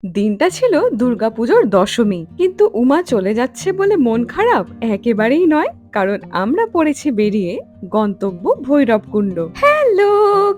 দিনটা ছিল দুর্গাপুজোর দশমী, কিন্তু উমা চলে যাচ্ছে বলে মন খারাপ একেবারেই নয়। কারণ আমরা পড়েছি বেরিয়ে গন্তব্য ভৈরবকুণ্ড। হ্যালো,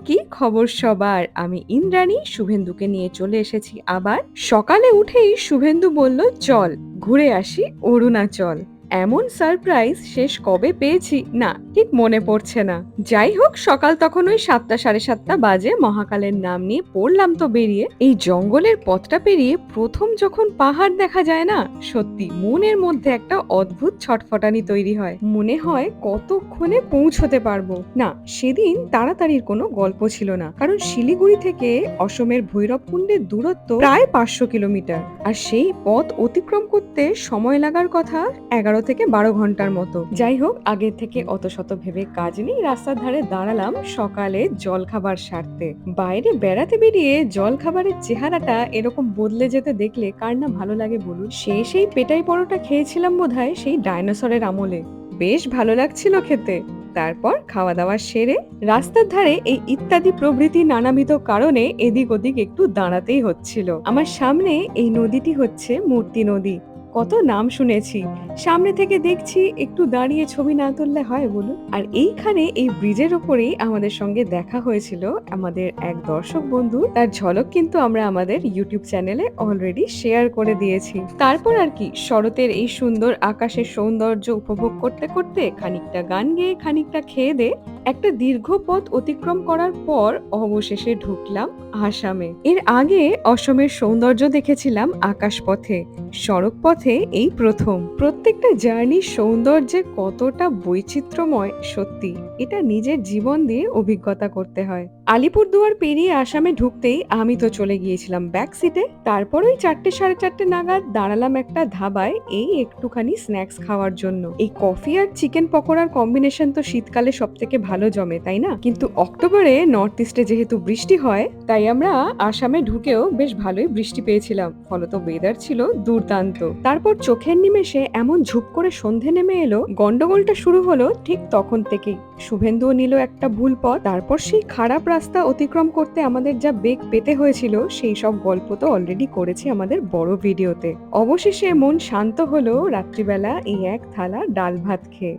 কি খবর সবার? আমি ইন্দ্রাণী শুভেন্দুকে নিয়ে চলে এসেছি আবার। সকালে উঠেই শুভেন্দু বলল, চল ঘুরে আসি অরুণাচল। এমন সারপ্রাইজ শেষ কবে পেয়েছি না ঠিক মনে পড়ছে না। যাই হোক, সকাল তখন ওই 7টা সাড়ে 7টা বাজে। মহাকালের নাম নিয়ে পড়লাম তো বেরিয়ে। এই জঙ্গলের পথটা পেরিয়ে প্রথম যখন পাহাড় দেখা যায় না, সত্যি মনের মধ্যে একটা অদ্ভুত ছটফটানি তৈরি হয়। মনে হয় কতক্ষণে পৌঁছতে পারবো না। সেদিন তাড়াতাড়ির কোনো গল্প ছিল না, কারণ শিলিগুড়ি থেকে অসমের ভৈরবকুণ্ডের দূরত্ব প্রায় 500 কিলোমিটার। আর সেই পথ অতিক্রম করতে সময় লাগার কথা 11 থেকে 12 ঘন্টার মতো। যাই হোক, আগের থেকে অত শত ভেবে কাজ নেই। রাস্তার ধারে দাঁড়ালাম সকালে জল খাবার সারতে। বাইরে বেড়াতে বেরিয়ে জল খাবারের চেহারাটা এরকম বদলে যেতে দেখলে কার না ভালো লাগে বলুন। সেই পেটাই পরোটা খেয়েছিলাম বোধহয় সেই ডাইনোসরের আমলে। বেশ ভালো লাগছিল খেতে। তারপর খাওয়া দাওয়া সেরে রাস্তার ধারে এই ইত্যাদি প্রভৃতি নানাবিধ কারণে এদিক ওদিক একটু দাঁড়াতেই হচ্ছিল। আমার সামনে এই নদীটি হচ্ছে মূর্তি নদী। কত নাম শুনেছি, সামনে থেকে দেখছি একটু দাঁড়িয়ে ছবি না তুললে হয় বলুন। আর এইখানে এই ব্রিজের ওপরেই আমাদের সঙ্গে দেখা হয়েছিল আমাদের এক দর্শক বন্ধু। তার ঝলক কিন্তু আমরা আমাদের ইউটিউব চ্যানেলে অলরেডি শেয়ার করে দিয়েছি। তারপর আর কি, শরতের এই সুন্দর আকাশের সৌন্দর্য উপভোগ করতে করতে খানিকটা গান গেয়ে খানিকটা খেয়ে দে একটা দীর্ঘ পথ অতিক্রম করার পর অবশেষে ঢুকলাম আসামে। এর আগে অসমের সৌন্দর্য দেখেছিলাম আকাশপথে, সড়ক পথে এই প্রথম। প্রত্যেকটা জার্নির সৌন্দর্যে কতটা বৈচিত্র্যময়, সত্যি এটা নিজের জীবন দিয়ে অভিজ্ঞতা করতে হয়। আলিপুরদুয়ার পেরিয়ে আসামে ঢুকতেই আমি তো চলে গিয়েছিলাম ব্যাক সিটে। তারপর ওই 4টে সাড়ে 4টে নাগাদ দাঁড়ালাম একটা ধাবায় এই একটুখানি স্ন্যাক্স খাওয়ার জন্য। এই কফি আর চিকেন পকোড়ার কম্বিনেশন তো শীতকালে সব থেকে ভালো জমে, তাই না? কিন্তু অক্টোবরে নর্থ ইস্টে যেহেতু বৃষ্টি হয়, তাই আমরা আসামে ঢুকেও বেশ ভালোই বৃষ্টি পেয়েছিলাম। ফলত ওয়েদার ছিল দুর্দান্ত। তারপর চোখের নিমেষে এমন ঝুপ করে সন্ধে নেমে এলো, গন্ডগোলটা শুরু হলো ঠিক তখন থেকেই। শুভেন্দুও নিল একটা ভুল পথ। তারপর সেই খারাপ রাস্তা অতিক্রম করতে আমাদের যা বেগ পেতে হয়েছিল, সেই সব গল্প তো অলরেডি করেছি আমাদের বড় ভিডিওতে। অবশেষে মন শান্ত হলো রাত্রিবেলা এই এক থালা ডাল ভাত খেয়ে।